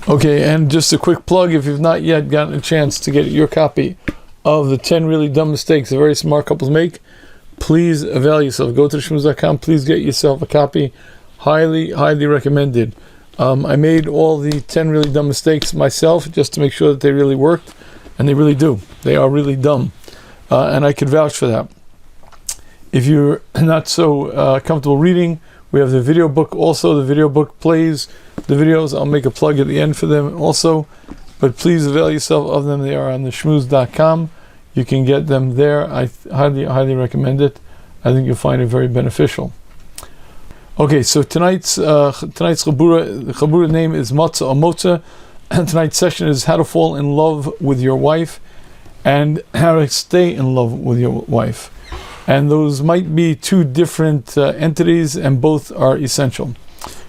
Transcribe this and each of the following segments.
Okay, and just a quick plug, if you've not yet gotten a chance to get your copy of the 10 really dumb mistakes that very smart couples make, please avail yourself. Go to shmooze.com, please get yourself a copy. Highly, highly recommended. I made all the 10 really dumb mistakes myself just to make sure that they really worked, and they really do. They are really dumb, and I could vouch for that. If you're not so comfortable reading, we have the video book also. The video book plays the videos. I'll make a plug at the end for them also. But please avail yourself of them. They are on the shmooze.com. You can get them there. I highly, highly recommend it. I think you'll find it very beneficial. Okay, so tonight's Chabura, the Chabura name is Matzah or Motza. And tonight's session is how to fall in love with your wife and how to stay in love with your wife. And those might be two different entities, and both are essential.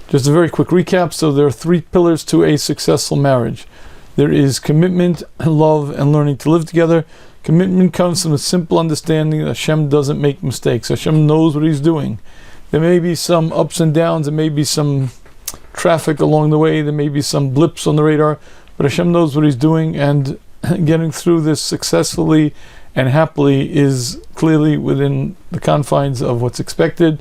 Just a very quick recap. So there are 3 pillars to a successful marriage. There is commitment, love, and learning to live together. Commitment comes from a simple understanding that Hashem doesn't make mistakes. Hashem knows what He's doing. There may be some ups and downs, there may be some traffic along the way, there may be some blips on the radar, but Hashem knows what He's doing, and getting through this successfully and happily is clearly within the confines of what's expected.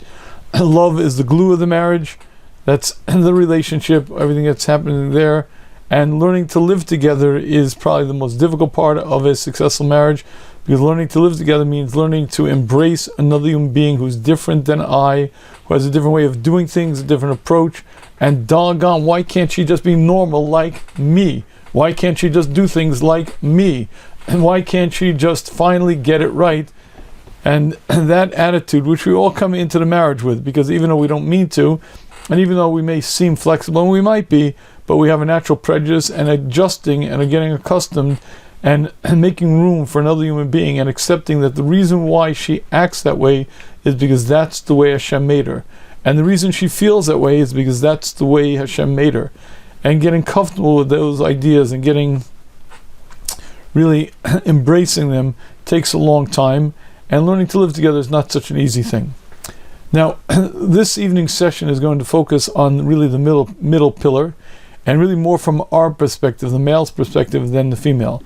Love is the glue of the marriage. That's the relationship, everything that's happening there. And learning to live together is probably the most difficult part of a successful marriage, because learning to live together means learning to embrace another human being who's different than I, who has a different way of doing things, a different approach. And doggone, why can't she just be normal like me? Why can't she just do things like me? And why can't she just finally get it right? And that attitude, which we all come into the marriage with, because even though we don't mean to, and even though we may seem flexible, and we might be, but we have a natural prejudice, and adjusting and getting accustomed and making room for another human being, and accepting that the reason why she acts that way is because that's the way Hashem made her. And the reason she feels that way is because that's the way Hashem made her. And getting comfortable with those ideas and getting really embracing them takes a long time, and learning to live together is not such an easy thing. Now, this evening's session is going to focus on really the middle pillar, and really more from our perspective, the male's perspective, than the female.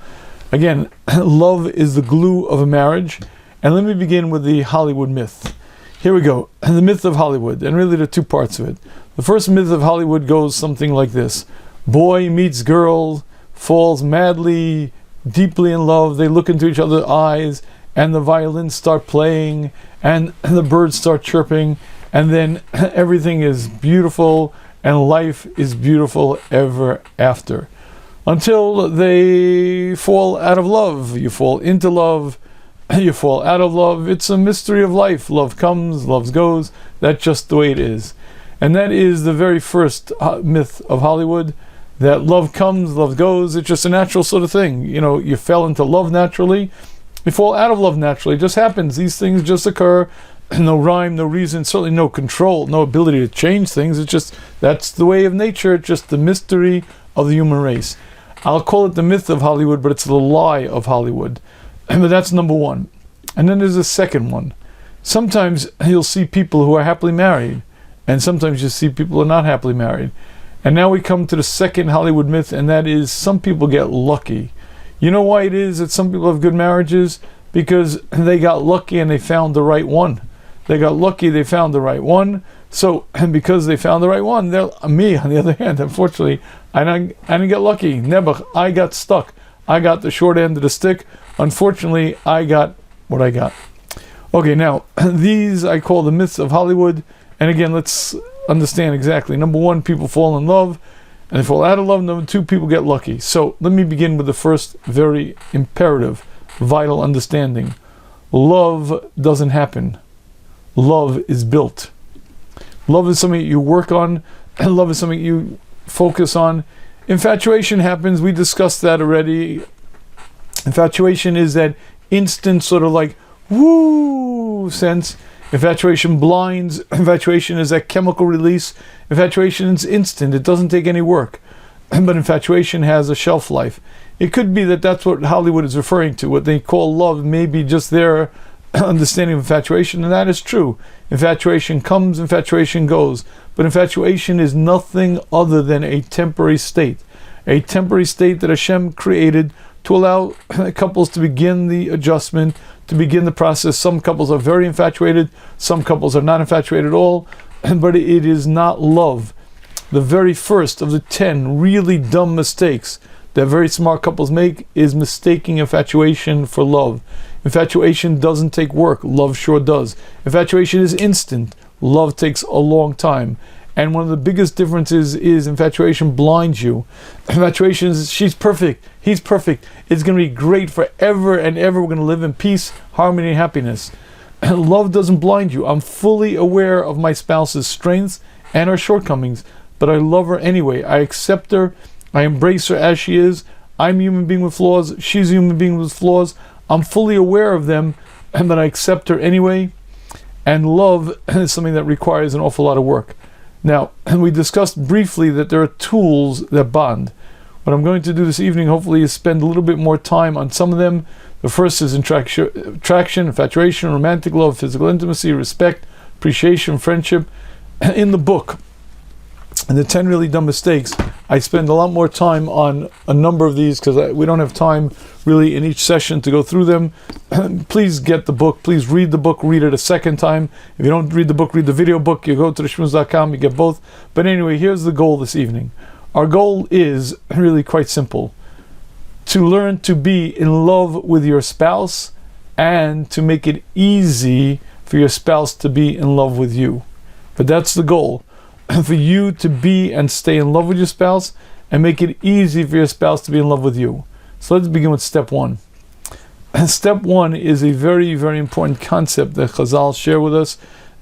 Again, love is the glue of a marriage, and let me begin with the Hollywood myth. Here we go, the myth of Hollywood, and really there are 2 parts of it. The first myth of Hollywood goes something like this. Boy meets girl, falls madly, deeply in love, they look into each other's eyes, and the violins start playing, and the birds start chirping, and then everything is beautiful, and life is beautiful ever after. Until they fall out of love. You fall into love, you fall out of love. It's a mystery of life. Love comes, love goes. That's just the way it is. And that is the very first myth of Hollywood, that love comes, love goes. It's just a natural sort of thing. You know, you fell into love naturally, you fall out of love naturally. It just happens. These things just occur. No rhyme, no reason, certainly no control, no ability to change things. It's just, that's the way of nature. It's just the mystery of the human race. I'll call it the myth of Hollywood, but it's the lie of Hollywood. But that's number 1. And then there's a second one. Sometimes you'll see people who are happily married, and sometimes you see people who are not happily married. And now we come to the second Hollywood myth, and that is some people get lucky. You know why it is that some people have good marriages? Because they got lucky and they found the right one. They got lucky, they found the right one. So, and because they found the right one, me, on the other hand, unfortunately, I didn't get lucky. Nebuch, I got stuck. I got the short end of the stick. Unfortunately, I got what I got. Okay, now, these I call the myths of Hollywood. And again, let's understand exactly. Number 1, people fall in love, and they fall out of love. Number 2, people get lucky. So, let me begin with the first very imperative, vital understanding. Love doesn't happen. Love is built. Love is something you work on, and love is something you focus on. Infatuation happens, we discussed that already. Infatuation is that instant sort of like, woo sense. Infatuation blinds. Infatuation is that chemical release. Infatuation is instant, it doesn't take any work. But infatuation has a shelf life. It could be that that's what Hollywood is referring to. What they call love may be just their understanding of infatuation, and that is true. Infatuation comes, infatuation goes. But infatuation is nothing other than a temporary state. a temporary state that Hashem created to allow couples to begin the adjustment, to begin the process. Some couples are very infatuated, some couples are not infatuated at all, but it is not love. The very first of the 10 really dumb mistakes that very smart couples make is mistaking infatuation for love. Infatuation doesn't take work, love sure does. Infatuation is instant, love takes a long time. And one of the biggest differences is infatuation blinds you. Infatuation is, she's perfect, he's perfect, it's going to be great forever and ever, we're going to live in peace, harmony, and happiness. Love doesn't blind you. I'm fully aware of my spouse's strengths and her shortcomings, but I love her anyway. I accept her, I embrace her as she is. I'm a human being with flaws, she's a human being with flaws. I'm fully aware of them, but I accept her anyway. And love is something that requires an awful lot of work. Now, we discussed briefly that there are tools that bond. What I'm going to do this evening, hopefully, is spend a little bit more time on some of them. The first is attraction, infatuation, romantic love, physical intimacy, respect, appreciation, friendship. In the book, in the 10 Really Dumb Mistakes, I spend a lot more time on a number of these because we don't have time really in each session to go through them. Please get the book. Please read the book. Read it a second time. If you don't read the book, read the video book. You go to theshmooze.com, you get both. But anyway, here's the goal this evening. Our goal is really quite simple. To learn to be in love with your spouse and to make it easy for your spouse to be in love with you. But that's the goal. For you to be and stay in love with your spouse and make it easy for your spouse to be in love with you. So let's begin with step 1. Step 1 is a very, very important concept that Chazal share with us.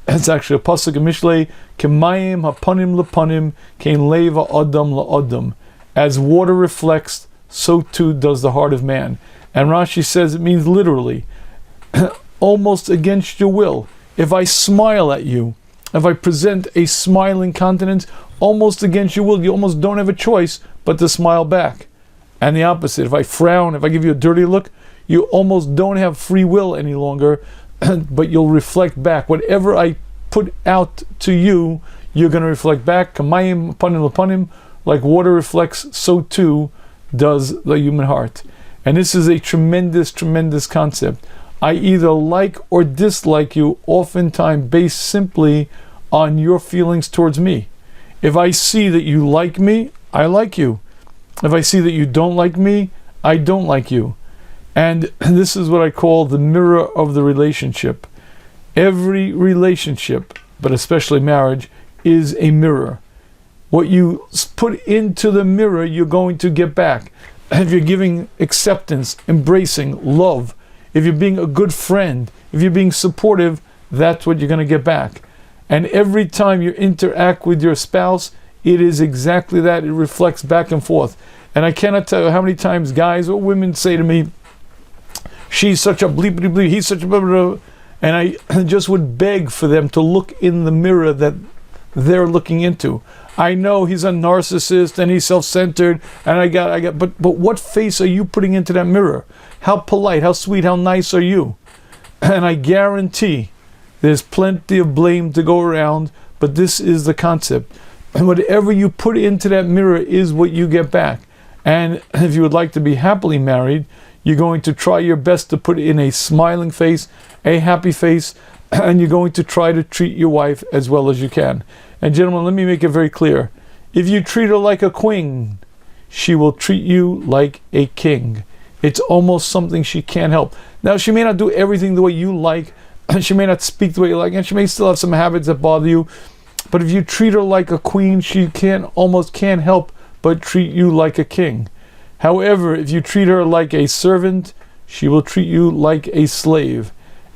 It's actually a pasuk in Mishlei, Kemayim hapanim lepanim, kein leva adam laadam. As water reflects, so too does the heart of man. And Rashi says it means literally, almost against your will. If I smile at you, if I present a smiling countenance, almost against your will, you almost don't have a choice but to smile back. And the opposite, if I frown, if I give you a dirty look, you almost don't have free will any longer, but you'll reflect back. Whatever I put out to you, you're going to reflect back. Kamayim panim lepanim, like water reflects, so too does the human heart. And this is a tremendous, tremendous concept. I either like or dislike you, oftentimes based simply on your feelings towards me. If I see that you like me, I like you. If I see that you don't like me, I don't like you. And this is what I call the mirror of the relationship. Every relationship, but especially marriage, is a mirror. What you put into the mirror, you're going to get back. If you're giving acceptance, embracing, love, if you're being a good friend, if you're being supportive, that's what you're going to get back. And every time you interact with your spouse, it is exactly that. It reflects back and forth. And I cannot tell you how many times guys or women say to me, she's such a bleepity bleep, he's such a blah, blah, blah. And I just would beg for them to look in the mirror that they're looking into. I know he's a narcissist and he's self-centered, and but what face are you putting into that mirror? How polite, how sweet, how nice are you? And I guarantee there's plenty of blame to go around, but this is the concept. And whatever you put into that mirror is what you get back. And if you would like to be happily married, you're going to try your best to put in a smiling face, a happy face, and you're going to try to treat your wife as well as you can. And gentlemen, let me make it very clear. If you treat her like a queen, she will treat you like a king. It's almost something she can't help. Now, she may not do everything the way you like, she may not speak the way you like, and she may still have some habits that bother you. But if you treat her like a queen, she almost can't help but treat you like a king. However, if you treat her like a servant, she will treat you like a slave.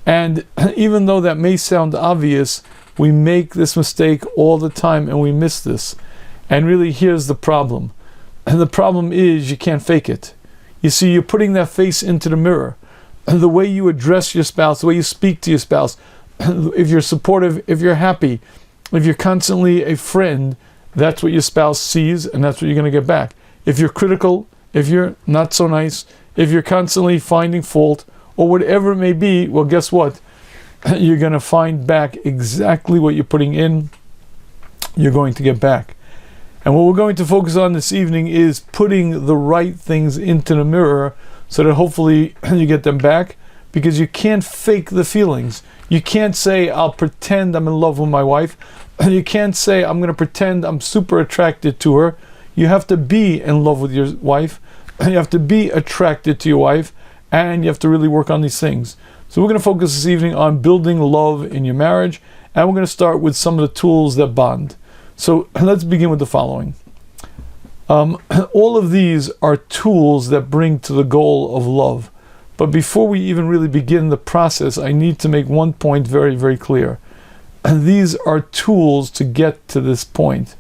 And even though that may sound obvious, we make this mistake all the time and we miss this. And really, here's the problem. And the problem is you can't fake it. You see, you're putting that face into the mirror. The way you address your spouse, the way you speak to your spouse, if you're supportive, if you're happy, if you're constantly a friend, that's what your spouse sees and that's what you're going to get back. If you're critical, if you're not so nice, if you're constantly finding fault, or whatever it may be, well, guess what? You're going to find back exactly what you're putting in, you're going to get back. And what we're going to focus on this evening is putting the right things into the mirror so that hopefully you get them back, because you can't fake the feelings. You can't say, I'll pretend I'm in love with my wife. You can't say, I'm going to pretend I'm super attracted to her. You have to be in love with your wife. You have to be attracted to your wife, and you have to really work on these things. So we're going to focus this evening on building love in your marriage, and we're going to start with some of the tools that bond. So let's begin with the following. All of these are tools that bring to the goal of love. But before we even really begin the process, I need to make one point very, very clear. These are tools to get to this point.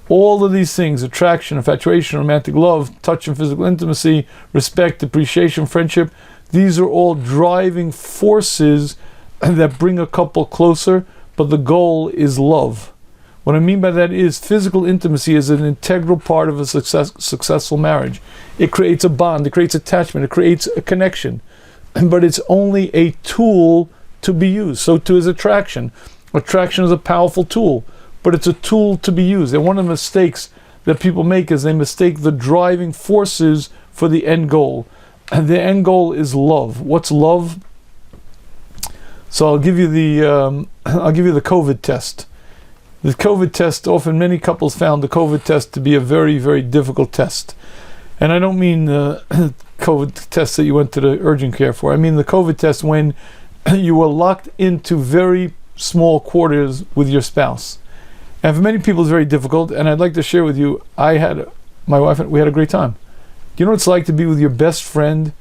All of these things, attraction, infatuation, romantic love, touch and physical intimacy, respect, appreciation, friendship, these are all driving forces that bring a couple closer, but the goal is love. What I mean by that is physical intimacy is an integral part of a successful marriage. It creates a bond, it creates attachment, it creates a connection. But it's only a tool to be used. So too is attraction. Attraction is a powerful tool, but it's a tool to be used. And one of the mistakes that people make is they mistake the driving forces for the end goal. And the end goal is love. What's love? So I'll give you the COVID test. The COVID test, often many couples found the COVID test to be a very, very difficult test. And I don't mean the COVID test that you went to the urgent care for. I mean the COVID test when you were locked into very small quarters with your spouse. And for many people it's very difficult, and I'd like to share with you, my wife and we had a great time. Do you know what it's like to be with your best friend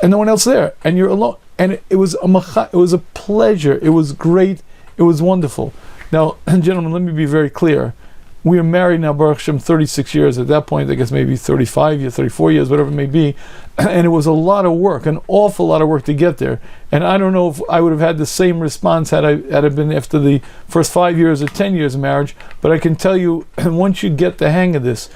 and no one else there, and you're alone? And it was a pleasure. It was great. It was wonderful. Now, gentlemen, let me be very clear. We are married now, Baruch Hashem, 36 years. At that point, I guess maybe 35 years, 34 years, whatever it may be. And it was a lot of work, an awful lot of work to get there. And I don't know if I would have had the same response had I been after the first 5 years or 10 years of marriage. But I can tell you, once you get the hang of this,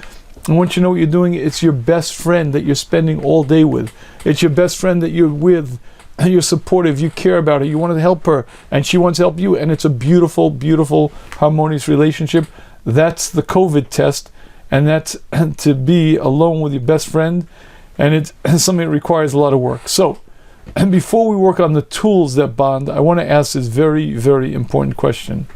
and once you know what you're doing, it's your best friend that you're spending all day with. It's your best friend that you're with. You're supportive, you care about her, you want to help her, and she wants to help you, and it's a beautiful, beautiful, harmonious relationship. That's the COVID test, and that's to be alone with your best friend, and it's something that requires a lot of work. So, and before we work on the tools that bond, I want to ask this very, very important question.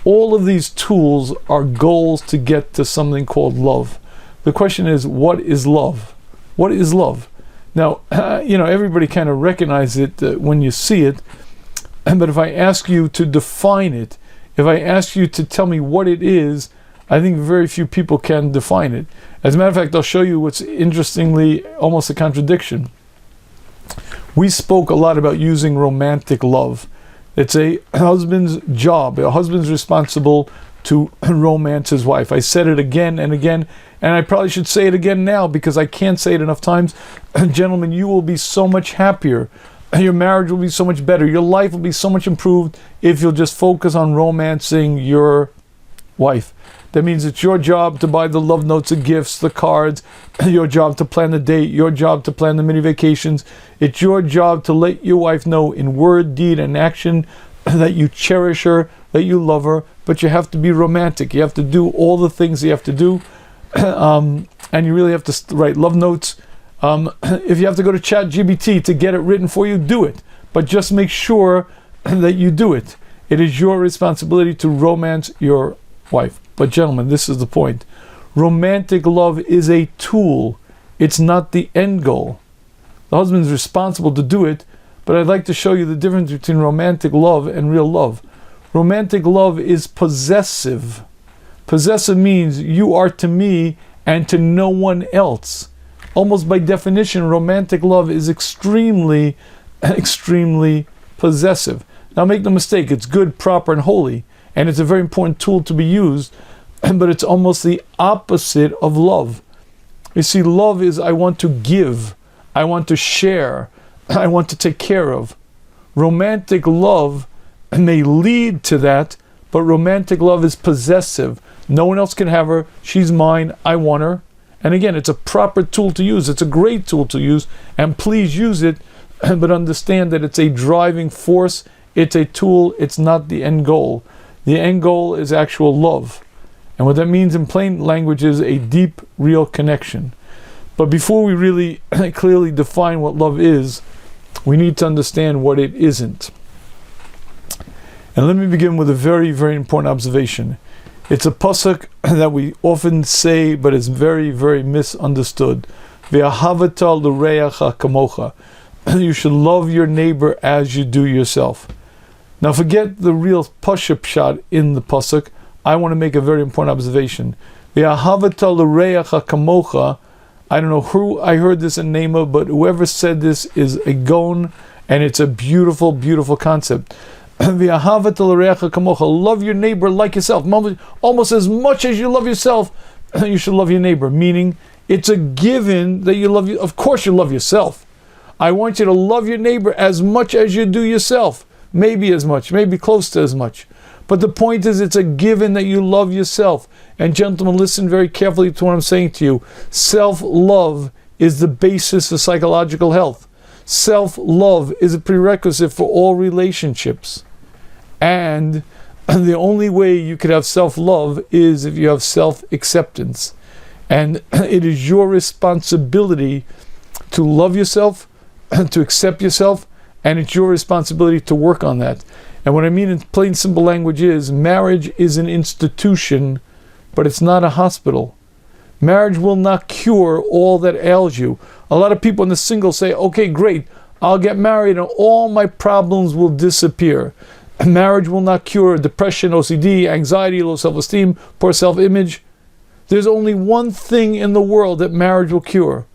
All of these tools are goals to get to something called love. The question is, what is love? What is love? Now, everybody kind of recognizes it when you see it, but if I ask you to define it, if I ask you to tell me what it is, I think very few people can define it. As a matter of fact, I'll show you what's interestingly almost a contradiction. We spoke a lot about using romantic love. It's a husband's job. A husband's responsible to romance his wife. I said it again and again, and I probably should say it again now because I can't say it enough times. Gentlemen, you will be so much happier. Your marriage will be so much better. Your life will be so much improved if you'll just focus on romancing your wife. That means it's your job to buy the love notes, the gifts, the cards, your job to plan the date, your job to plan the mini vacations. It's your job to let your wife know in word, deed, and action that you cherish her, that you love her, but you have to be romantic. You have to do all the things you have to do, and you really have to write love notes. If you have to go to ChatGPT to get it written for you, do it. But just make sure that you do it. It is your responsibility to romance your wife. But gentlemen, this is the point. Romantic love is a tool. It's not the end goal. The husband is responsible to do it, but I'd like to show you the difference between romantic love and real love. Romantic love is possessive. Possessive means you are to me and to no one else. Almost by definition, romantic love is extremely, extremely possessive. Now make no mistake, it's good, proper, and holy, and it's a very important tool to be used, but it's almost the opposite of love. You see, love is I want to give, I want to share, I want to take care of. Romantic love may lead to that, but romantic love is possessive. No one else can have her. She's mine. I want her. And again, it's a proper tool to use. It's a great tool to use, and please use it, but understand that it's a driving force. It's a tool. It's not the end goal. The end goal is actual love. And what that means in plain language is a deep, real connection. But before we really clearly define what love is, we need to understand what it isn't. And let me begin with a very, very important observation. It's a pasuk that we often say, but it's very, very misunderstood. Ve'ahavata l'reacha kamocha. You should love your neighbor as you do yourself. Now forget the real pashup shot in the pasuk. I want to make a very important observation. Ve'ahavata l'reacha kamocha. I don't know who I heard this in name of, but whoever said this is a gon, and it's a beautiful, beautiful concept. Love your neighbor like yourself. Almost as much as you love yourself, you should love your neighbor. Meaning, it's a given that you love you. Of course, you love yourself. I want you to love your neighbor as much as you do yourself. Maybe as much, maybe close to as much. But the point is, it's a given that you love yourself. And gentlemen, listen very carefully to what I'm saying to you. Self-love is the basis of psychological health. Self-love is a prerequisite for all relationships. And the only way you could have self-love is if you have self-acceptance. And it is your responsibility to love yourself, to accept yourself, and it's your responsibility to work on that. And what I mean in plain simple language is, marriage is an institution, but it's not a hospital. Marriage will not cure all that ails you. A lot of people in the single say, okay, great, I'll get married and all my problems will disappear. Marriage will not cure depression, OCD, anxiety, low self-esteem, poor self-image. There's only one thing in the world that marriage will cure.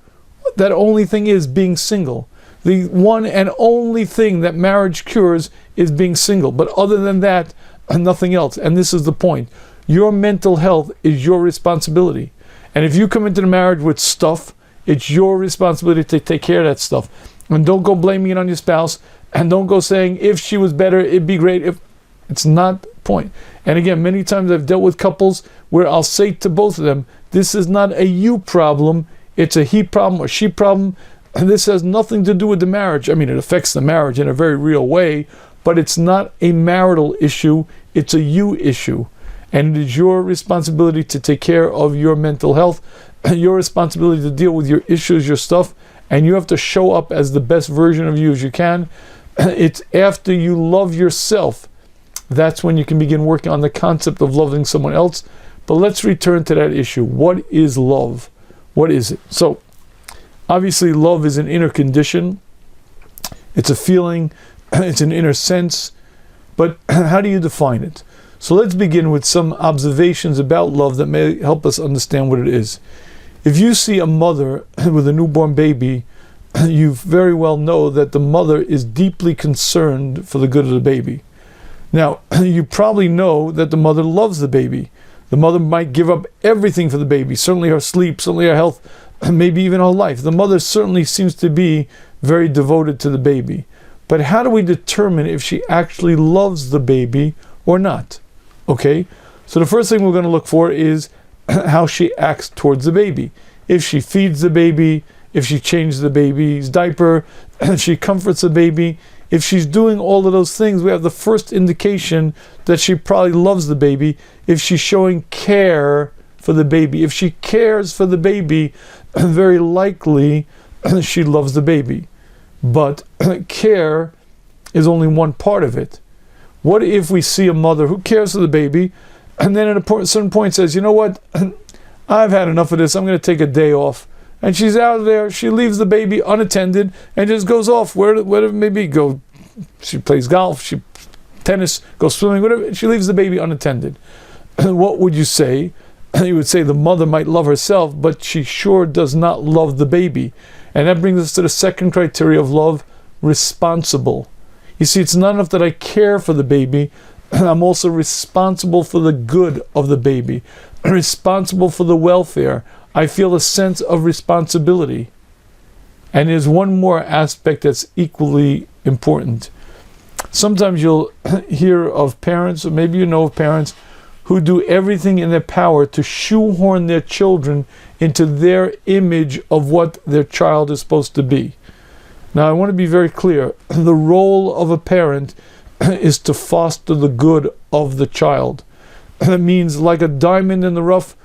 That only thing is being single. The one and only thing that marriage cures is being single. But other than that, nothing else. And this is the point. Your mental health is your responsibility. And if you come into the marriage with stuff, it's your responsibility to take care of that stuff. And don't go blaming it on your spouse. And don't go saying, if she was better, it'd be great. If it's not the point. And again, many times I've dealt with couples where I'll say to both of them, this is not a you problem. It's a he problem or she problem. And this has nothing to do with the marriage. I mean, it affects the marriage in a very real way, but it's not a marital issue. It's a you issue. And it is your responsibility to take care of your mental health, your responsibility to deal with your issues, your stuff, and you have to show up as the best version of you as you can. It's after you love yourself, that's when you can begin working on the concept of loving someone else. But let's return to that issue. What is love? What is it? So, obviously, love is an inner condition. It's a feeling. It's an inner sense. But how do you define it? So let's begin with some observations about love that may help us understand what it is. If you see a mother with a newborn baby, you very well know that the mother is deeply concerned for the good of the baby. Now, you probably know that the mother loves the baby. The mother might give up everything for the baby, certainly her sleep, certainly her health, maybe even her life. The mother certainly seems to be very devoted to the baby. But how do we determine if she actually loves the baby or not? Okay, so the first thing we're going to look for is how she acts towards the baby. If she feeds the baby, if she changes the baby's diaper, if she comforts the baby, if she's doing all of those things, we have the first indication that she probably loves the baby. If she's showing care for the baby, if she cares for the baby, very likely she loves the baby. But care is only one part of it. What if we see a mother who cares for the baby and then at a certain point says, you know what, I've had enough of this, I'm going to take a day off. And she's out there, she leaves the baby unattended and just goes off, wherever it may be. She plays golf, tennis, goes swimming, whatever. She leaves the baby unattended. What would you say? You would say the mother might love herself, but she sure does not love the baby. And that brings us to the second criteria of love, responsible. You see, it's not enough that I care for the baby, I'm also responsible for the good of the baby, responsible for the welfare. I feel a sense of responsibility. And there's one more aspect that's equally important. Sometimes you'll hear of parents, or maybe you know of parents, who do everything in their power to shoehorn their children into their image of what their child is supposed to be. Now, I want to be very clear. The role of a parent is to foster the good of the child. That means like a diamond in the rough,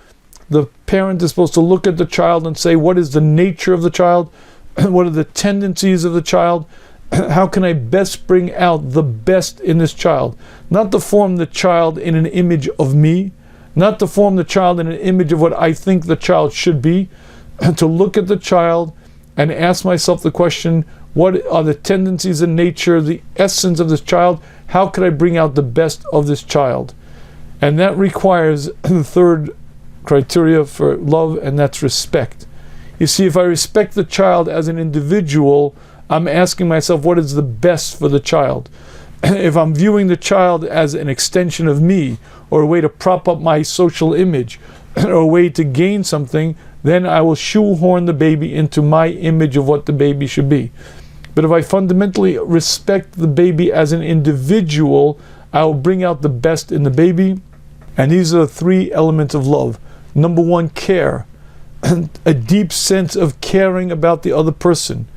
the parent is supposed to look at the child and say, what is the nature of the child? What are the tendencies of the child? How can I best bring out the best in this child? Not to form the child in an image of me, not to form the child in an image of what I think the child should be, to look at the child and ask myself the question, what are the tendencies in nature, the essence of this child? How could I bring out the best of this child? And that requires the third criteria for love, and that's respect. You see, if I respect the child as an individual, I'm asking myself, what is the best for the child? If I'm viewing the child as an extension of me, or a way to prop up my social image, or a way to gain something, then I will shoehorn the baby into my image of what the baby should be. But if I fundamentally respect the baby as an individual, I will bring out the best in the baby. And these are the three elements of love. Number one, care. A deep sense of caring about the other person.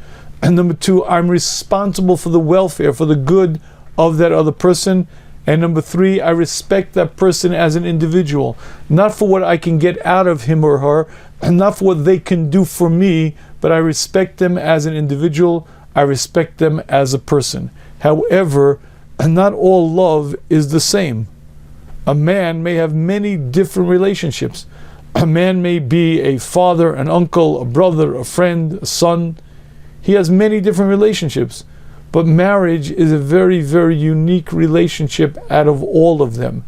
And number two, I'm responsible for the welfare, for the good of that other person. And number three, I respect that person as an individual. Not for what I can get out of him or her, and not for what they can do for me, but I respect them as an individual. I respect them as a person. However, not all love is the same. A man may have many different relationships. A man may be a father, an uncle, a brother, a friend, a son. He has many different relationships. But marriage is a very, very unique relationship out of all of them.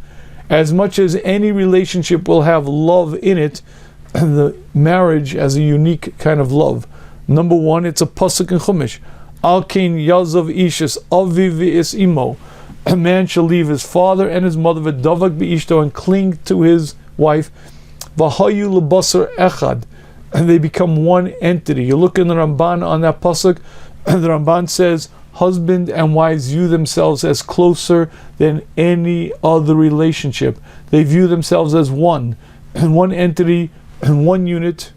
As much as any relationship will have love in it, the marriage has a unique kind of love. Number one, it's a pasuk in Chumash. Al kein yazov ishes aviv v'is imo. A man shall leave his father and his mother v'davak b'ishto and cling to his wife. V'hayu lebasar echad. And they become one entity. You look in the Ramban on that pasuk, the Ramban says, husband and wives view themselves as closer than any other relationship. They view themselves as one, and one entity, and one unit.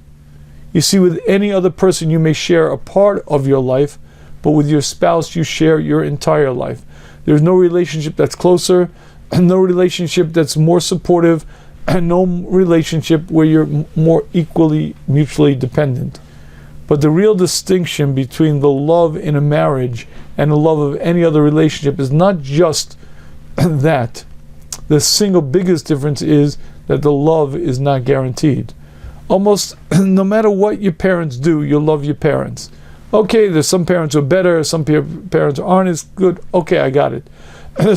You see, with any other person you may share a part of your life, but with your spouse you share your entire life. There's no relationship that's closer, and no relationship that's more supportive, and no relationship where you're more equally mutually dependent. But the real distinction between the love in a marriage and the love of any other relationship is not just that. The single biggest difference is that the love is not guaranteed. Almost no matter what your parents do, you'll love your parents. Okay, there's some parents who are better, some parents aren't as good. Okay, I got it.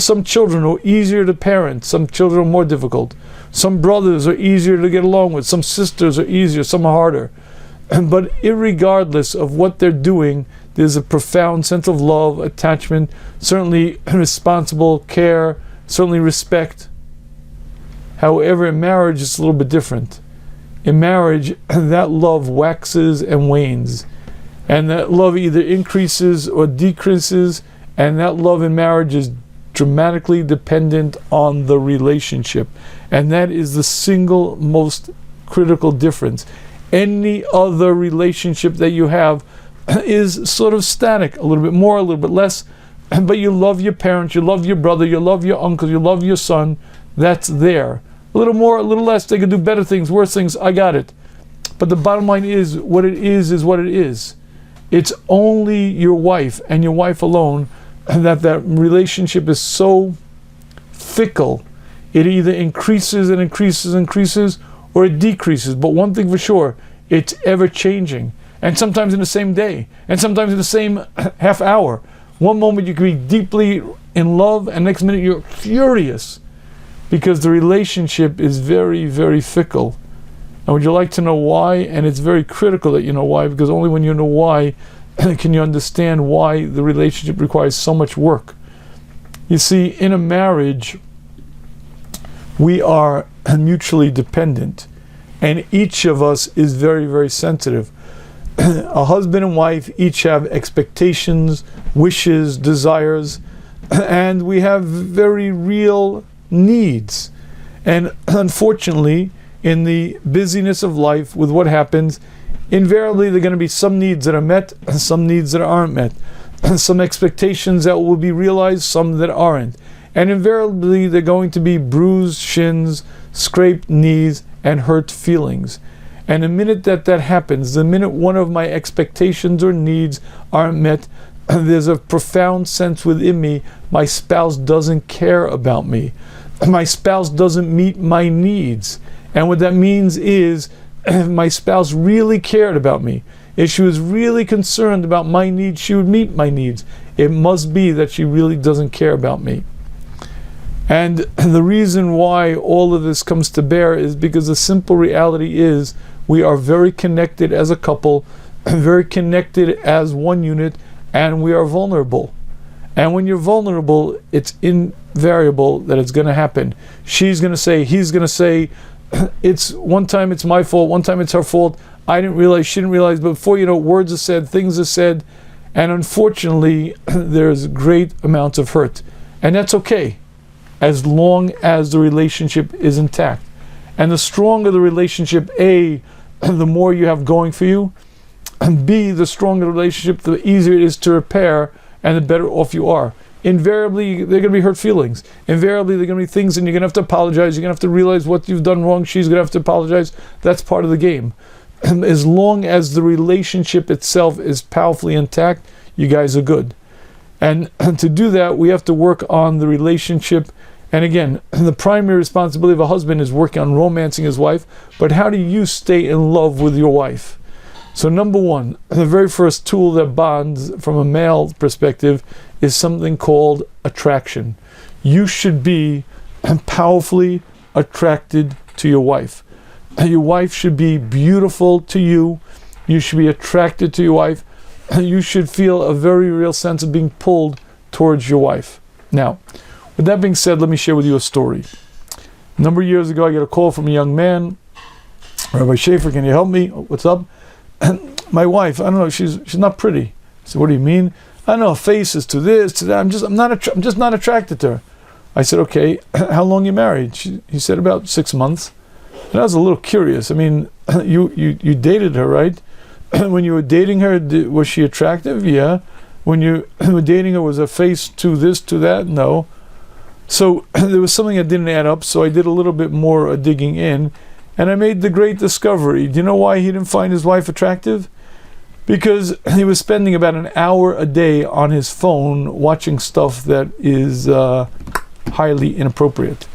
Some children are easier to parent, some children are more difficult. Some brothers are easier to get along with, some sisters are easier, some are harder. But irregardless of what they're doing, there's a profound sense of love, attachment, certainly responsible care, certainly respect. However, in marriage, it's a little bit different. In marriage, that love waxes and wanes. And that love either increases or decreases, and that love in marriage is dramatically dependent on the relationship. And that is the single most critical difference. Any other relationship that you have is sort of static, a little bit more, a little bit less, but you love your parents, you love your brother, you love your uncle, you love your son. That's there. A little more, a little less, they can do better things, worse things, I got it. But the bottom line is what it is what it is. It's only your wife and your wife alone that relationship is so fickle. It either increases and increases and increases, or it decreases. But one thing for sure, it's ever changing. And sometimes in the same day, and sometimes in the same half hour. One moment you can be deeply in love, and next minute you're furious, because the relationship is very, very fickle. And would you like to know why? And it's very critical that you know why, because only when you know why can you understand why the relationship requires so much work. You see, in a marriage, we are mutually dependent, and each of us is very, very sensitive. A husband and wife each have expectations, wishes, desires, and we have very real needs. And unfortunately, in the busyness of life, with what happens, invariably there are going to be some needs that are met and some needs that aren't met. Some expectations that will be realized, some that aren't. And invariably, they're going to be bruised shins, scraped knees, and hurt feelings. And the minute that happens, the minute one of my expectations or needs aren't met, there's a profound sense within me, my spouse doesn't care about me. My spouse doesn't meet my needs. And what that means is, if my spouse really cared about me, if she was really concerned about my needs, she would meet my needs. It must be that she really doesn't care about me. And the reason why all of this comes to bear is because the simple reality is we are very connected as a couple, very connected as one unit, and we are vulnerable. And when you're vulnerable, it's invariable that it's going to happen. She's going to say, he's going to say, it's one time it's my fault, one time it's her fault. I didn't realize, she didn't realize, but before you know, words are said, things are said, and unfortunately, there's great amounts of hurt. And that's okay, as long as the relationship is intact. And the stronger the relationship, A, the more you have going for you, and B, the stronger the relationship, the easier it is to repair, and the better off you are. Invariably, there are going to be hurt feelings. Invariably, there are going to be things, and you're going to have to apologize. You're going to have to realize what you've done wrong. She's going to have to apologize. That's part of the game. As long as the relationship itself is powerfully intact, you guys are good. And to do that, we have to work on the relationship. And again, the primary responsibility of a husband is working on romancing his wife. But how do you stay in love with your wife? So number one, the very first tool that bonds from a male perspective is something called attraction. You should be powerfully attracted to your wife. Your wife should be beautiful to you. You should be attracted to your wife. You should feel a very real sense of being pulled towards your wife. Now, with that being said, let me share with you a story. A number of years ago, I get a call from a young man. Rabbi Shafier, can you help me? What's up? And my wife, I don't know, she's not pretty. I said, what do you mean? I don't know, her face is to this, to that. I'm just not attracted to her. I said, okay, how long you married? He said about 6 months. And I was a little curious. I mean, you dated her, right? When you were dating her, was she attractive? Yeah. When you were dating her, was her face to this, to that? No. So there was something that didn't add up, so I did a little bit more digging in, and I made the great discovery. Do you know why he didn't find his wife attractive? Because he was spending about an hour a day on his phone watching stuff that is highly inappropriate.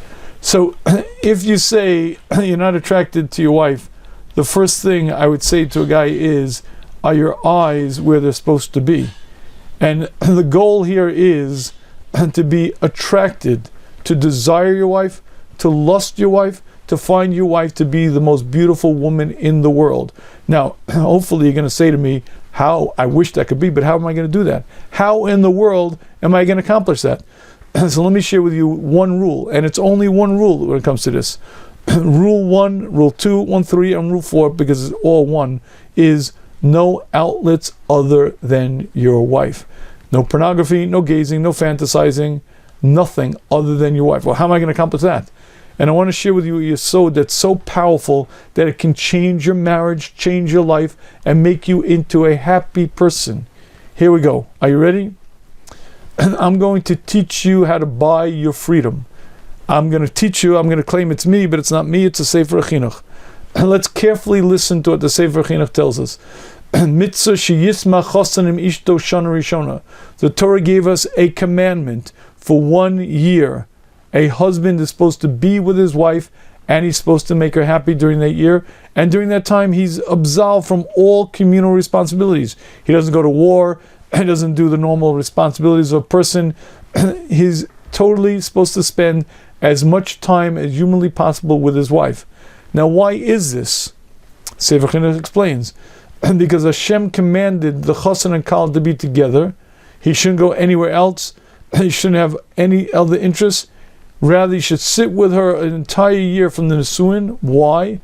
So if you say you're not attracted to your wife, the first thing I would say to a guy is, are your eyes where they're supposed to be? And the goal here is to be attracted, to desire your wife, to lust your wife, to find your wife to be the most beautiful woman in the world. Now, hopefully you're going to say to me, how I wish that could be, but how am I going to do that? How in the world am I going to accomplish that? So let me share with you one rule, and it's only one rule when it comes to this. Rule 1, Rule 2, 1, 3, and Rule 4, because it's all one, is no outlets other than your wife. No pornography, no gazing, no fantasizing, nothing other than your wife. Well, how am I going to accomplish that? And I want to share with you a yesod that's so powerful that it can change your marriage, change your life, and make you into a happy person. Here we go. Are you ready? I'm going to teach you how to buy your freedom. I'm going to teach you, I'm going to claim it's me, but it's not me, it's a Sefer Chinuch. And let's carefully listen to what the Sefer Chinuch tells us. Mitzvah sheyismach chosan im ishto shana rishona. The Torah gave us a commandment for 1 year. A husband is supposed to be with his wife, and he's supposed to make her happy during that year. And during that time, he's absolved from all communal responsibilities. He doesn't go to war. He doesn't do the normal responsibilities of a person. He's totally supposed to spend as much time as humanly possible with his wife. Now, why is this? Sefer Chinuch explains. Because Hashem commanded the Chassan and Kal to be together. He shouldn't go anywhere else. He shouldn't have any other interests. Rather, he should sit with her an entire year from the Nesuin. Why?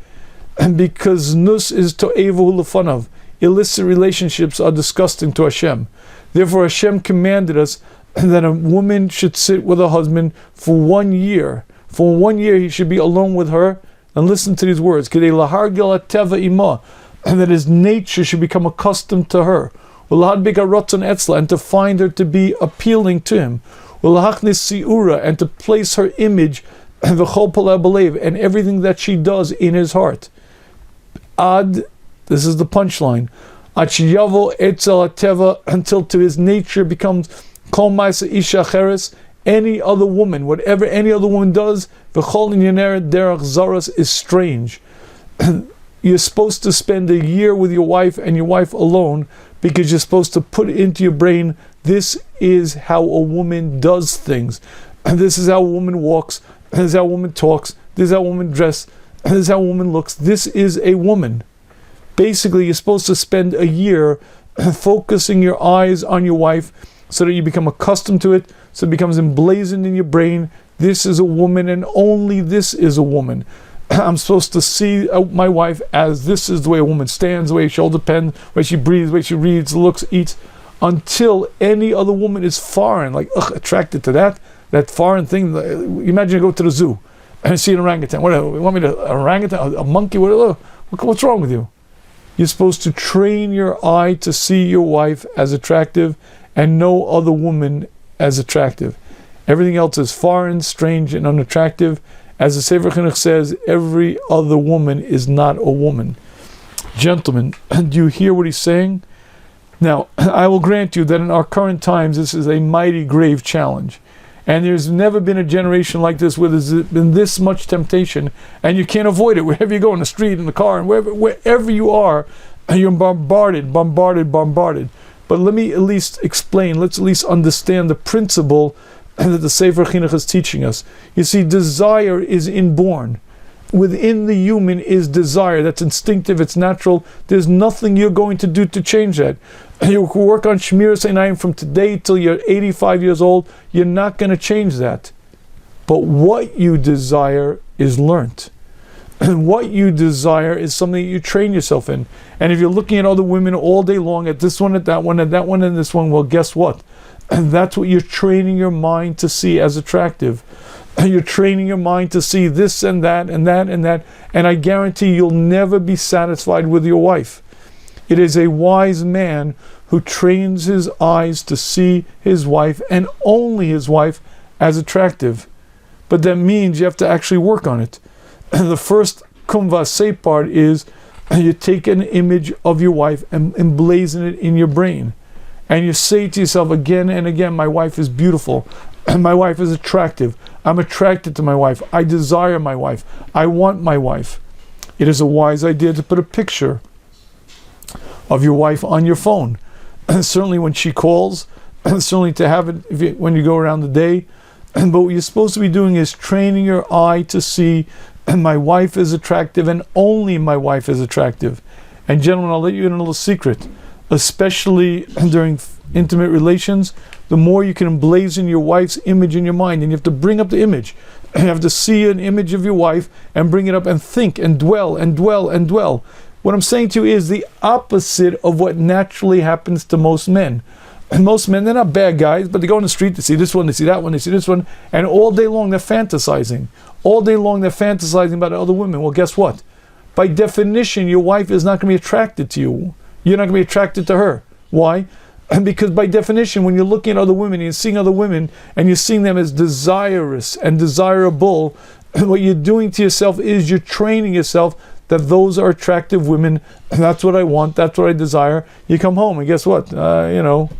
Because Nus is to'evu lefanav. Illicit relationships are disgusting to Hashem. Therefore, Hashem commanded us that a woman should sit with her husband for 1 year. For 1 year, he should be alone with her. And listen to these words. Kedei lahargel teva imah. And that his nature should become accustomed to her. And to find her to be appealing to him. and to place her image and everything that she does in his heart. Ad, this is the punchline, until to his nature becomes kol ma'aseh isha acheres, any other woman, whatever any other woman does, v'chol inyaner derech zaros, is strange. You're supposed to spend a year with your wife and your wife alone, because you're supposed to put into your brain, this is how a woman does things. This is how a woman walks. This is how a woman talks. This is how a woman dresses. This is how a woman looks. This is a woman. Basically, you're supposed to spend a year focusing your eyes on your wife so that you become accustomed to it, so it becomes emblazoned in your brain. This is a woman, and only this is a woman. I'm supposed to see my wife as this is the way a woman stands, the way she shoulder pen, the way she breathes, the way she reads, looks, eats, until any other woman is foreign, like attracted to that foreign thing. Imagine you go to the zoo and see an orangutan. What, you want me to orangutan, a monkey? What's wrong with you? You're supposed to train your eye to see your wife as attractive and no other woman as attractive. Everything else is foreign, strange, and unattractive. As the Sefer Chinuch says, every other woman is not a woman. Gentlemen, do you hear what he's saying? Now, I will grant you that in our current times, this is a mighty grave challenge. And there's never been a generation like this where there's been this much temptation, and you can't avoid it. Wherever you go, in the street, in the car, and wherever you are, you're bombarded. But let me at least explain, let's at least understand the principle that the Sefer Chinuch is teaching us. You see, desire is inborn. Within the human is desire. That's instinctive, it's natural. There's nothing you're going to do to change that. You work on Shmiras Einayim from today till you're 85 years old, you're not going to change that. But what you desire is learnt. And what you desire is something that you train yourself in. And if you're looking at other women all day long, at this one, at that one, at that one, and this one, well, guess what? And that's what you're training your mind to see as attractive. You're training your mind to see this and that and that and that. And I guarantee you'll never be satisfied with your wife. It is a wise man who trains his eyes to see his wife and only his wife as attractive. But that means you have to actually work on it. The first kumvaseh part is you take an image of your wife and emblazon it in your brain. And you say to yourself again and again, my wife is beautiful. My wife is attractive. I'm attracted to my wife. I desire my wife. I want my wife. It is a wise idea to put a picture of your wife on your phone. Certainly when she calls, certainly to have it when you go around the day. But what you're supposed to be doing is training your eye to see my wife is attractive and only my wife is attractive. And gentlemen, I'll let you in a little secret. Especially during intimate relations, the more you can emblazon your wife's image in your mind, and you have to bring up the image. You have to see an image of your wife and bring it up and think and dwell and dwell and dwell. What I'm saying to you is the opposite of what naturally happens to most men. And most men, they're not bad guys, but they go on the street, they see this one, they see that one, they see this one, and all day long they're fantasizing. All day long they're fantasizing about other women. Well, guess what? By definition, your wife is not going to be attracted to you. You're not going to be attracted to her. Why? Because by definition, when you're looking at other women, and you're seeing other women, and you're seeing them as desirous and desirable, what you're doing to yourself is you're training yourself that those are attractive women. That's what I want. That's what I desire. You come home, and guess what? What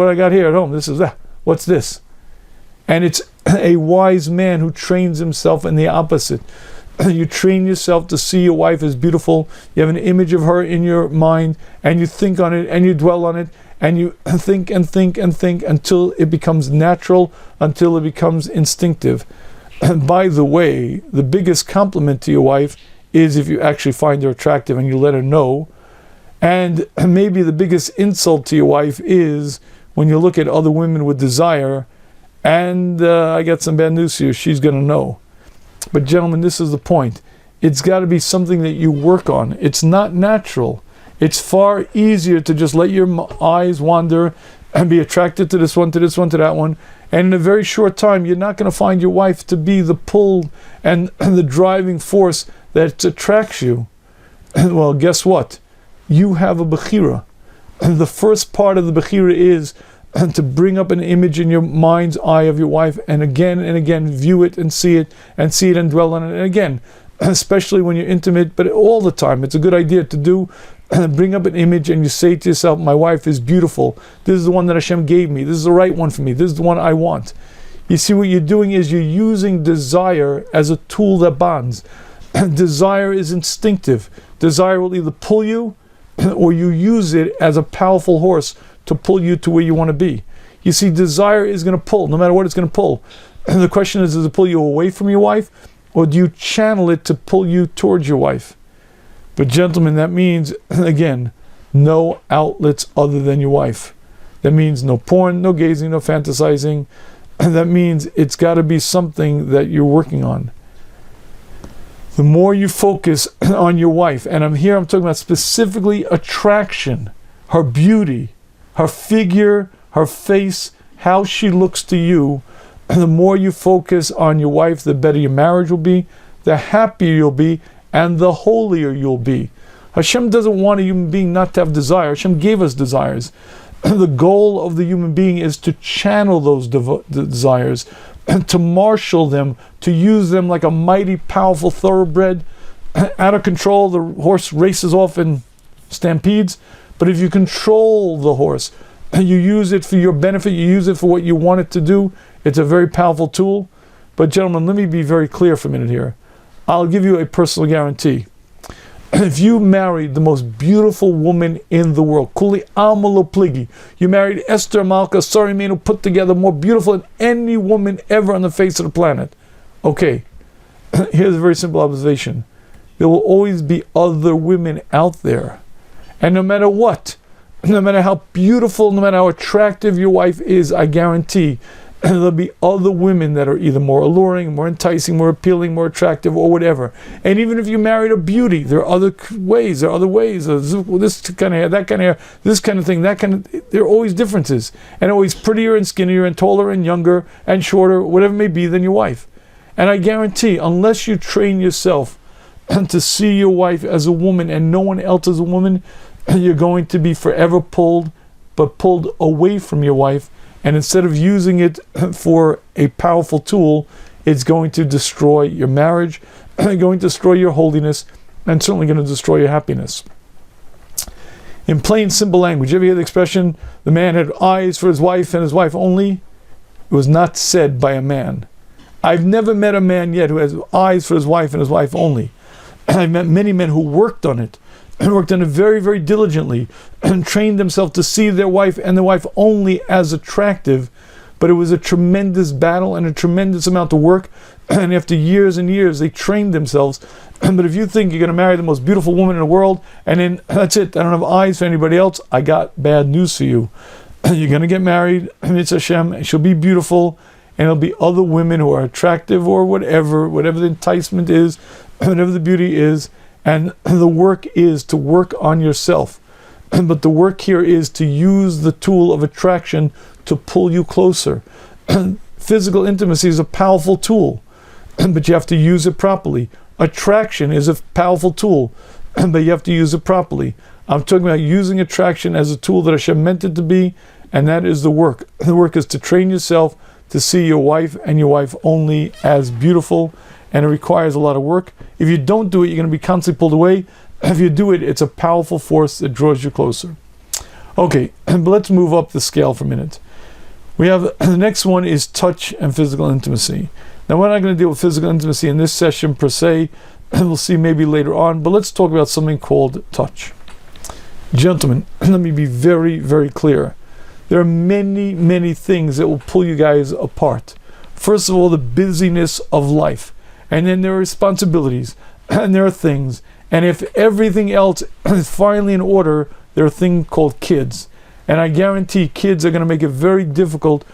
I got here at home, this is that. What's this? And it's a wise man who trains himself in the opposite. You train yourself to see your wife as beautiful. You have an image of her in your mind, and you think on it, and you dwell on it, and you think and think and think until it becomes natural, until it becomes instinctive. And by the way, the biggest compliment to your wife is if you actually find her attractive and you let her know. And maybe the biggest insult to your wife is when you look at other women with desire, and I got some bad news for you, she's going to know. But gentlemen, this is the point. It's got to be something that you work on. It's not natural. It's far easier to just let your eyes wander and be attracted to this one, to this one, to that one. And in a very short time, you're not going to find your wife to be the pull and the driving force that attracts you. Well, guess what? You have a bechira. The first part of the bechira is to bring up an image in your mind's eye of your wife, and again view it and see it and dwell on it. And again, especially when you're intimate, but all the time, it's a good idea to do. Bring up an image and you say to yourself, my wife is beautiful. This is the one that Hashem gave me. This is the right one for me. This is the one I want. You see, what you're doing is you're using desire as a tool that bonds. Desire is instinctive. Desire will either pull you or you use it as a powerful horse to pull you to where you want to be. You see, desire is going to pull, no matter what it's going to pull. The question is, does it pull you away from your wife, or do you channel it to pull you towards your wife? But gentlemen, that means, again, no outlets other than your wife. That means no porn, no gazing, no fantasizing. That means it's got to be something that you're working on. The more you focus on your wife, and I'm talking about specifically attraction, her beauty, her figure, her face, how she looks to you, the more you focus on your wife, the better your marriage will be, the happier you'll be, and the holier you'll be. Hashem doesn't want a human being not to have desire. Hashem gave us desires. The goal of the human being is to channel those desires, to marshal them, to use them like a mighty, powerful thoroughbred. Out of control, the horse races off and stampedes. But if you control the horse, you use it for your benefit, you use it for what you want it to do, it's a very powerful tool. But gentlemen, let me be very clear for a minute here. I'll give you a personal guarantee. If you married the most beautiful woman in the world, Kuli Amalo Pligi, you married Esther Malka Sarimenu, put together more beautiful than any woman ever on the face of the planet. Okay, here's a very simple observation. There will always be other women out there. And no matter what, no matter how beautiful, no matter how attractive your wife is, I guarantee there'll be other women that are either more alluring, more enticing, more appealing, more attractive, or whatever. And even if you married a beauty, there are other ways. There are other ways. This kind of hair, that kind of hair, this kind of thing, that kind of. There are always differences, and always prettier and skinnier and taller and younger and shorter, whatever it may be, than your wife. And I guarantee, unless you train yourself to see your wife as a woman and no one else as a woman, you're going to be forever pulled away from your wife. And instead of using it for a powerful tool, it's going to destroy your marriage, going to destroy your holiness, and certainly going to destroy your happiness. In plain, simple language, you ever hear the expression, the man had eyes for his wife and his wife only? It was not said by a man. I've never met a man yet who has eyes for his wife and his wife only. I've met many men who worked on it, and worked on it very, very diligently, and trained themselves to see their wife and their wife only as attractive. But it was a tremendous battle and a tremendous amount of work, and after years and years they trained themselves. But if you think you're going to marry the most beautiful woman in the world, and then that's it, I don't have eyes for anybody else, I got bad news for you. You're going to get married, it's Hashem, and she'll be beautiful, and there'll be other women who are attractive or whatever the enticement is, whatever the beauty is. And the work is to work on yourself. But the work here is to use the tool of attraction to pull you closer. Physical intimacy is a powerful tool, but you have to use it properly. Attraction is a powerful tool, but you have to use it properly. I'm talking about using attraction as a tool that Hashem meant it to be, and that is the work. The work is to train yourself to see your wife and your wife only as beautiful, and it requires a lot of work. If you don't do it, you're going to be constantly pulled away. If you do it, it's a powerful force that draws you closer. Okay, but let's move up the scale for a minute. We have the next one is touch and physical intimacy. Now, we're not going to deal with physical intimacy in this session per se. We'll see maybe later on, but let's talk about something called touch. Gentlemen, let me be very, very clear. There are many, many things that will pull you guys apart. First of all, the busyness of life. And then there are responsibilities, and there are things. And if everything else is finally in order, there are a thing called kids. And I guarantee kids are going to make it very difficult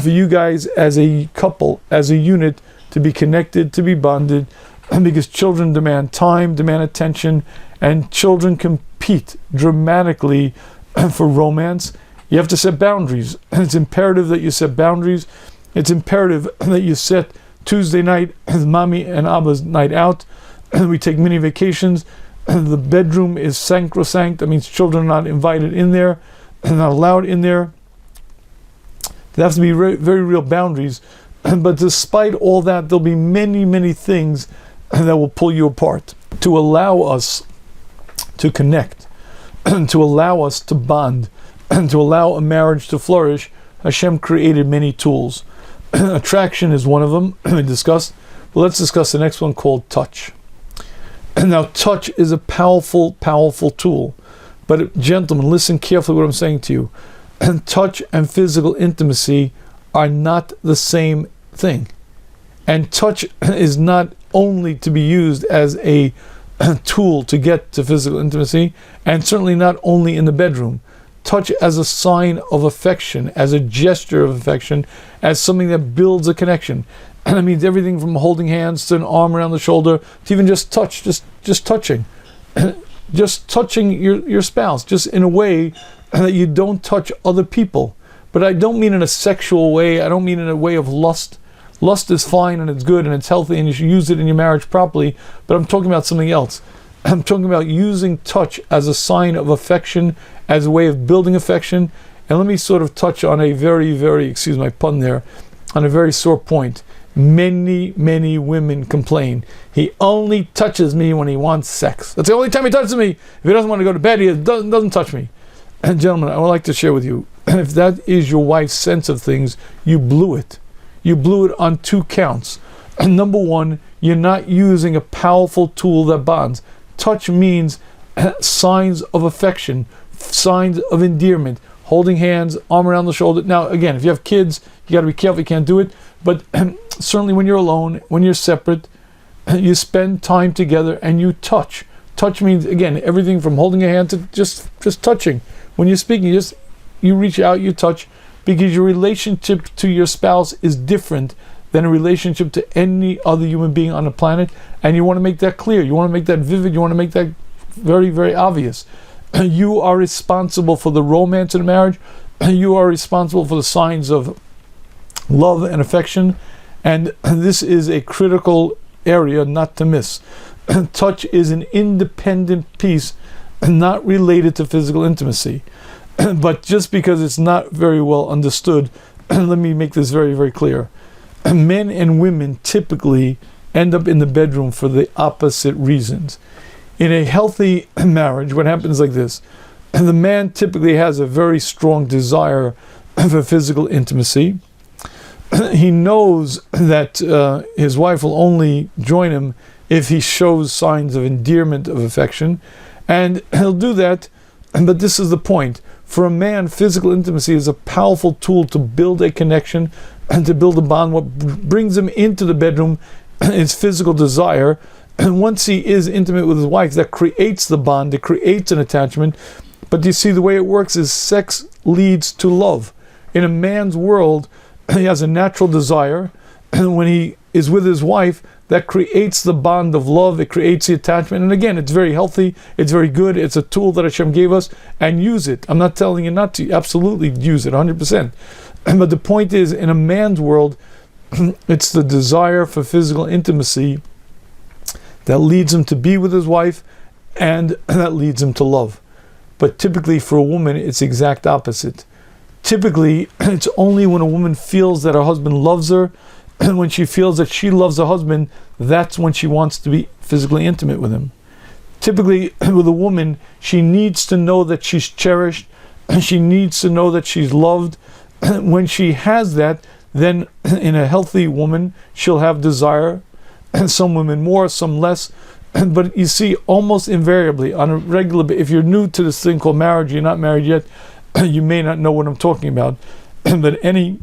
for you guys as a couple, as a unit, to be connected, to be bonded, because children demand time, demand attention, and children compete dramatically for romance. You have to set boundaries. It's imperative that you set boundaries. It's imperative that you set Tuesday night is mommy and Abba's night out. We take mini vacations. The bedroom is sacrosanct. That means children are not invited in there, not allowed in there. There have to be very, very real boundaries. But despite all that, there'll be many, many things that will pull you apart to allow us to connect, to allow us to bond, to allow a marriage to flourish. Hashem created many tools. Attraction is one of them, we discussed. Well, let's discuss the next one called touch. Now, touch is a powerful, powerful tool. But gentlemen, listen carefully what I'm saying to you. Touch and physical intimacy are not the same thing. And touch is not only to be used as a tool to get to physical intimacy, and certainly not only in the bedroom. Touch as a sign of affection, as a gesture of affection, as something that builds a connection. And that means everything from holding hands to an arm around the shoulder to even just touch, just touching. Just touching your spouse, just in a way that you don't touch other people. But I don't mean in a sexual way. I don't mean in a way of lust. Lust is fine and it's good and it's healthy and you should use it in your marriage properly. But I'm talking about something else. I'm talking about using touch as a sign of affection, as a way of building affection. And let me sort of touch on a very, very, excuse my pun there, on a very sore point. Many, many women complain. He only touches me when he wants sex. That's the only time he touches me. If he doesn't want to go to bed, he doesn't touch me. And gentlemen, I would like to share with you, if that is your wife's sense of things, you blew it. You blew it on 2 counts. Number one, you're not using a powerful tool that bonds. Touch means signs of affection, signs of endearment, holding hands, arm around the shoulder. Now, again, if you have kids, you got to be careful, you can't do it. But certainly when you're alone, when you're separate, you spend time together and you touch. Touch means, again, everything from holding a hand to just touching. When you're speaking, you reach out, you touch, because your relationship to your spouse is different than a relationship to any other human being on the planet. And you want to make that clear. You want to make that vivid. You want to make that very, very obvious. You are responsible for the romance in a marriage. You are responsible for the signs of love and affection. And this is a critical area not to miss. Touch is an independent piece, not related to physical intimacy. But just because it's not very well understood, let me make this very, very clear. Men and women typically end up in the bedroom for the opposite reasons. In a healthy marriage, what happens like this: the man typically has a very strong desire for physical intimacy. He knows that his wife will only join him if he shows signs of endearment, of affection, and he'll do that. But this is the point. For a man, physical intimacy is a powerful tool to build a connection and to build a bond. What brings him into the bedroom is physical desire. And once he is intimate with his wife, that creates the bond, it creates an attachment. But you see, the way it works is sex leads to love. In a man's world, he has a natural desire. And when he is with his wife, that creates the bond of love, it creates the attachment. And again, it's very healthy, it's very good, it's a tool that Hashem gave us, and use it. I'm not telling you not to, absolutely use it, 100%. But the point is, in a man's world, it's the desire for physical intimacy that leads him to be with his wife, and that leads him to love. But typically for a woman, it's the exact opposite. Typically, it's only when a woman feels that her husband loves her, and when she feels that she loves her husband, that's when she wants to be physically intimate with him. Typically, with a woman, she needs to know that she's cherished, she needs to know that she's loved. When she has that, then in a healthy woman, she'll have desire. Some women more, some less. But you see, almost invariably, on a regular basis, if you're new to this thing called marriage, you're not married yet, you may not know what I'm talking about. But any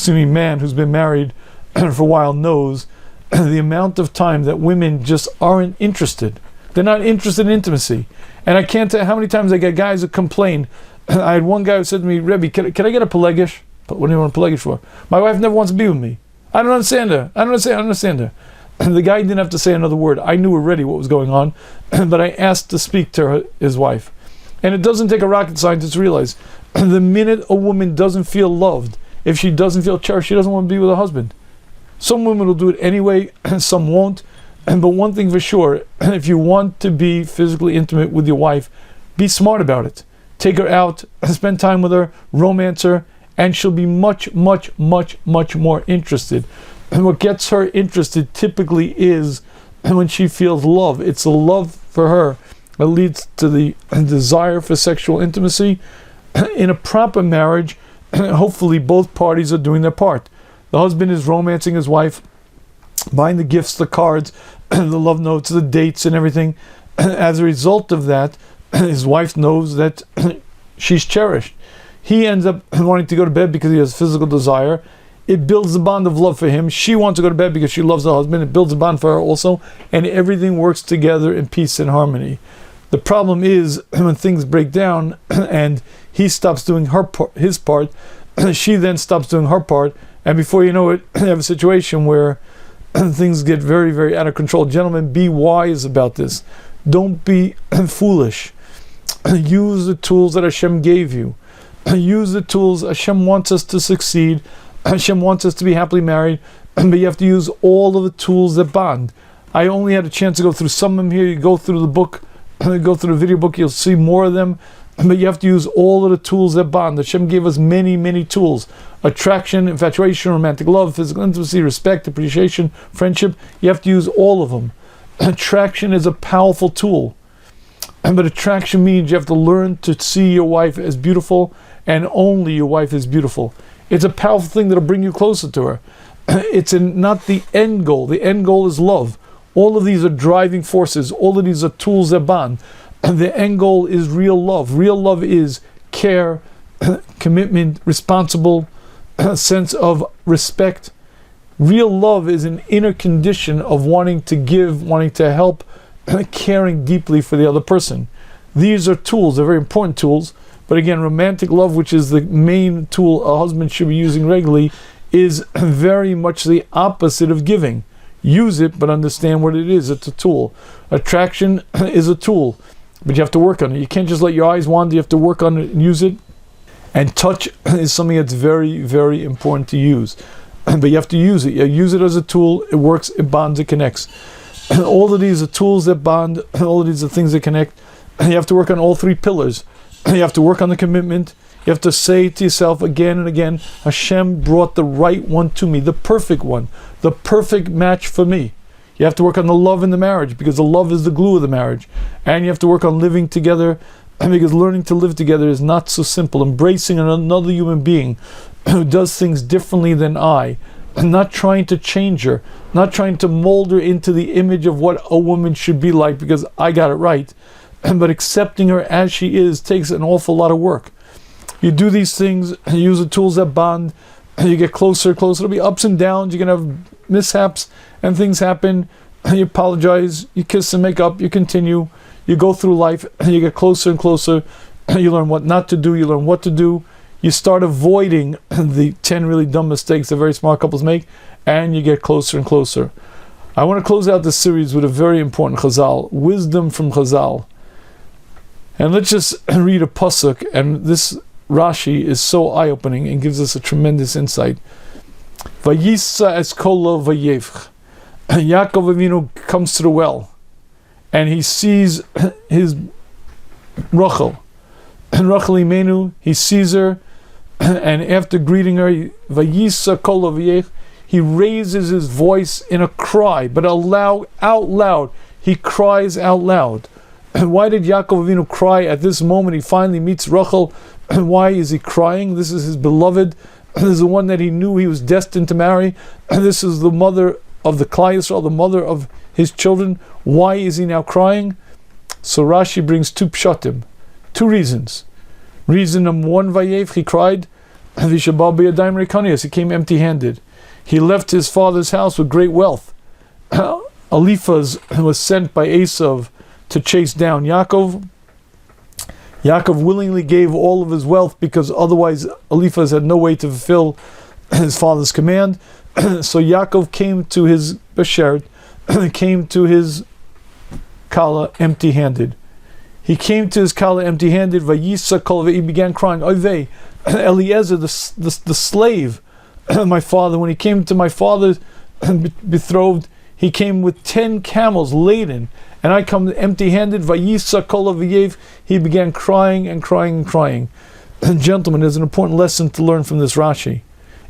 man who's been married for a while knows the amount of time that women just aren't interested. They're not interested in intimacy. And I can't tell you how many times I get guys that complain. I had one guy who said to me, Rebbe, can I get a Pelegish? What do you want a Pelegish for? My wife never wants to be with me. I don't understand her. I don't understand her. The guy didn't have to say another word. I knew already what was going on, but I asked to speak to his wife. And it doesn't take a rocket scientist to realize the minute a woman doesn't feel loved, if she doesn't feel cherished, she doesn't want to be with her husband. Some women will do it anyway, some won't. But one thing for sure, if you want to be physically intimate with your wife, be smart about it. Take her out, spend time with her, romance her, and she'll be much, much, much, much more interested. And what gets her interested typically is when she feels love. It's the love for her that leads to the desire for sexual intimacy. In a proper marriage, hopefully both parties are doing their part. The husband is romancing his wife, buying the gifts, the cards, the love notes, the dates, and everything. As a result of that, his wife knows that she's cherished. He ends up wanting to go to bed because he has physical desire. It builds a bond of love for him. She wants to go to bed because she loves her husband. It builds a bond for her also. And everything works together in peace and harmony. The problem is when things break down and he stops doing his part, she then stops doing her part. And before you know it, you have a situation where things get very, very out of control. Gentlemen, be wise about this. Don't be foolish. Use the tools that Hashem gave you. Use the tools. Hashem wants us to succeed. Hashem wants us to be happily married, but you have to use all of the tools that bond. I only had a chance to go through some of them here. You go through the book, go through the video book, you'll see more of them, but you have to use all of the tools that bond. Hashem gave us many, many tools. Attraction, infatuation, romantic love, physical intimacy, respect, appreciation, friendship. You have to use all of them. Attraction is a powerful tool, but attraction means you have to learn to see your wife as beautiful, and only your wife is beautiful. It's a powerful thing that'll bring you closer to her. It's not the end goal. The end goal is love. All of these are driving forces. All of these are tools that bond. The end goal is real love. Real love is care, commitment, responsible, sense of respect. Real love is an inner condition of wanting to give, wanting to help, caring deeply for the other person. These are tools. They're very important tools. But again, romantic love, which is the main tool a husband should be using regularly, is very much the opposite of giving. Use it, but understand what it is. It's a tool. Attraction is a tool, but you have to work on it. You can't just let your eyes wander. You have to work on it and use it. And touch is something that's very, very important to use. But you have to use it. You use it as a tool. It works, it bonds, it connects. All of these are tools that bond. All of these are things that connect. You have to work on all three pillars. You have to work on the commitment. You have to say to yourself again and again, Hashem brought the right one to me, the perfect one, the perfect match for me. You have to work on the love in the marriage, because the love is the glue of the marriage. And you have to work on living together, because learning to live together is not so simple. Embracing another human being who does things differently than I, and not trying to change her, not trying to mold her into the image of what a woman should be like because I got it right, but accepting her as she is takes an awful lot of work. You do these things, you use the tools that bond, you get closer and closer. There'll be ups and downs, you're going to have mishaps and things happen. You apologize, you kiss and make up, you continue, you go through life, you get closer and closer, you learn what not to do, you learn what to do, you start avoiding the 10 really dumb mistakes that very smart couples make, and you get closer and closer. I want to close out this series with a very important chazal, wisdom from chazal. And let's just read a pasuk, and this Rashi is so eye-opening and gives us a tremendous insight. Vayisa es kolo vayevch. Yaakov Avinu comes to the well, and he sees his Rachel. And Rachel Imenu, he sees her, and after greeting her, Vayisa kolo vayevch, he raises his voice in a cry, but out loud. He cries out loud. Why did Yaakov Avinu cry at this moment? He finally meets Rachel. Why is he crying? This is his beloved. This is the one that he knew he was destined to marry. This is the mother of the Klal Yisrael, the mother of his children. Why is he now crying? So Rashi brings two pshatim, two reasons. Reason number one, Vayev, he cried, he came empty-handed. He left his father's house with great wealth. Eliphaz was sent by Esav to chase down Yaakov. Yaakov willingly gave all of his wealth because otherwise Eliphaz had no way to fulfill his father's command. So Yaakov came to his Beshert, came to his Kala empty-handed. He came to his Kala empty-handed. Vayisa kol, he began crying, Oy Eliezer, the slave, my father. When he came to my father's betrothed, he came with 10 camels laden, and I come empty-handed. Vayisa kol v'yev. He began crying and crying and crying. Gentlemen, there's an important lesson to learn from this Rashi.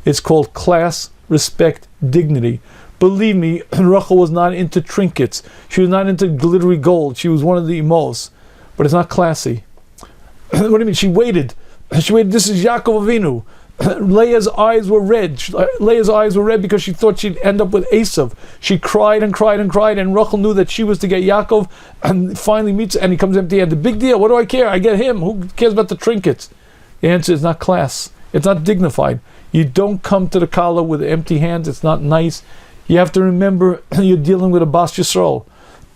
It's called class, respect, dignity. Believe me, Rachel was not into trinkets. She was not into glittery gold. She was one of the emos. But it's not classy. What do you mean? She waited. She waited. This is Yaakov Avinu. Leah's eyes were red. Leah's eyes were red because she thought she'd end up with Esav. She cried and cried and cried, and Rachel knew that she was to get Yaakov, and finally meets, and he comes empty-handed. Big deal. What do I care? I get him. Who cares about the trinkets? The answer is not class. It's not dignified. You don't come to the Kala with empty hands. It's not nice. You have to remember you're dealing with a Bas Yisrael.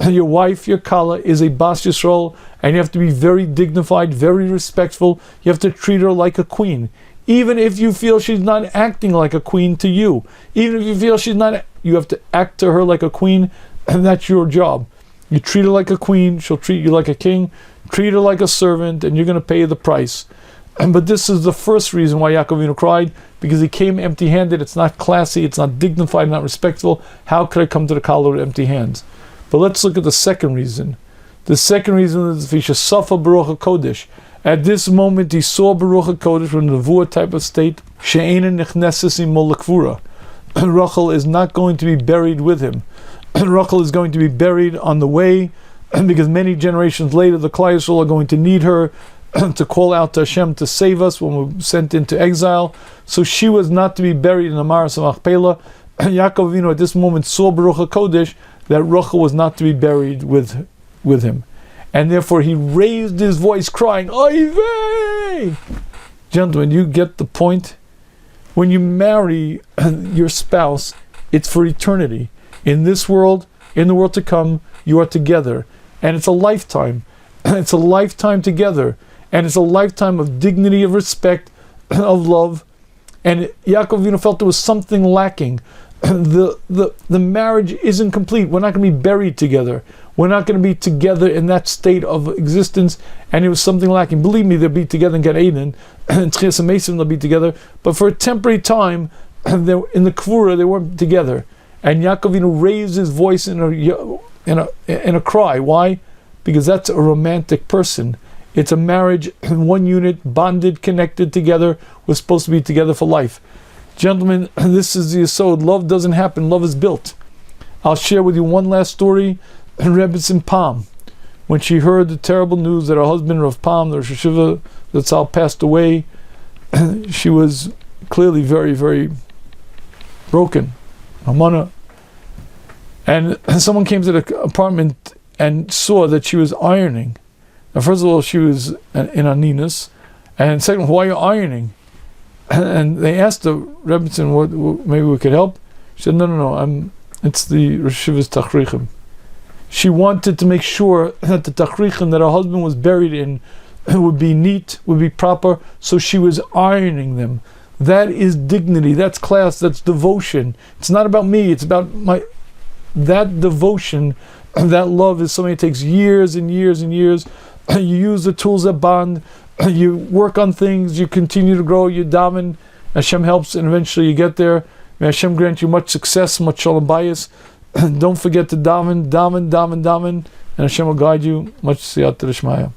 Your wife, your Kala, is a Bas Yisrael, and you have to be very dignified, very respectful. You have to treat her like a queen. Even if you feel she's not acting like a queen to you. Even if you feel she's not, you have to act to her like a queen, and that's your job. You treat her like a queen, she'll treat you like a king. Treat her like a servant, and you're going to pay the price. But this is the first reason why Yaakov Avinu cried, because he came empty-handed. It's not classy, it's not dignified, not respectful. How could I come to the Kala with empty hands? But let's look at the second reason. The second reason is Vishasafa Baruch HaKodesh. At this moment, he saw Baruch HaKodesh from the Nevuah type of state. She'ena nechneses imo lekvura. Rachel is not going to be buried with him. Rachel is going to be buried on the way, because many generations later, the Klal Yisrael are going to need her to call out to Hashem to save us when we're sent into exile. So she was not to be buried in the Maras of Machpelah. Yaakov Avinu at this moment saw Baruch HaKodesh that Rachel was not to be buried with him. And therefore he raised his voice crying, Oy vey! Gentlemen, you get the point? When you marry your spouse, it's for eternity. In this world, in the world to come, you are together. And it's a lifetime. It's a lifetime together. And it's a lifetime of dignity, of respect, of love. And Yaakov Avinu felt there was something lacking. The marriage isn't complete. We're not going to be buried together. We're not going to be together in that state of existence. And it was something lacking. Believe me, they'll be together in Gan Eden. And Tchias HaMesim, they'll be together. But for a temporary time, in the Kvura, they weren't together. And Yaakov Avinu raised his voice in a cry. Why? Because that's a romantic person. It's a marriage, one unit, bonded, connected together. We're supposed to be together for life. Gentlemen, this is the Yesod. Love doesn't happen, love is built. I'll share with you one last story. Rebbe in Palm, when she heard the terrible news that her husband, Rav Palm, the Rosh Hashiva, Zatzal, passed away, she was clearly very, very broken. Amana. And someone came to the apartment and saw that she was ironing. Now, first of all, she was in Aninus, and second, why are you ironing? And they asked the Rebbe, what maybe we could help. She said, no, it's the Rosh Hashiva's Tachrichim. She wanted to make sure that the Tachrichim that her husband was buried in would be neat, would be proper, so she was ironing them. That is dignity, that's class, that's devotion. It's not about me, it's about that devotion, that love is something that takes years and years and years. You use the tools that bond, you work on things, you continue to grow, you daven, Hashem helps, and eventually you get there. May Hashem grant you much success, much shalom bayis. Don't forget to daven, and Hashem will guide you. Much siyata d'shmaya.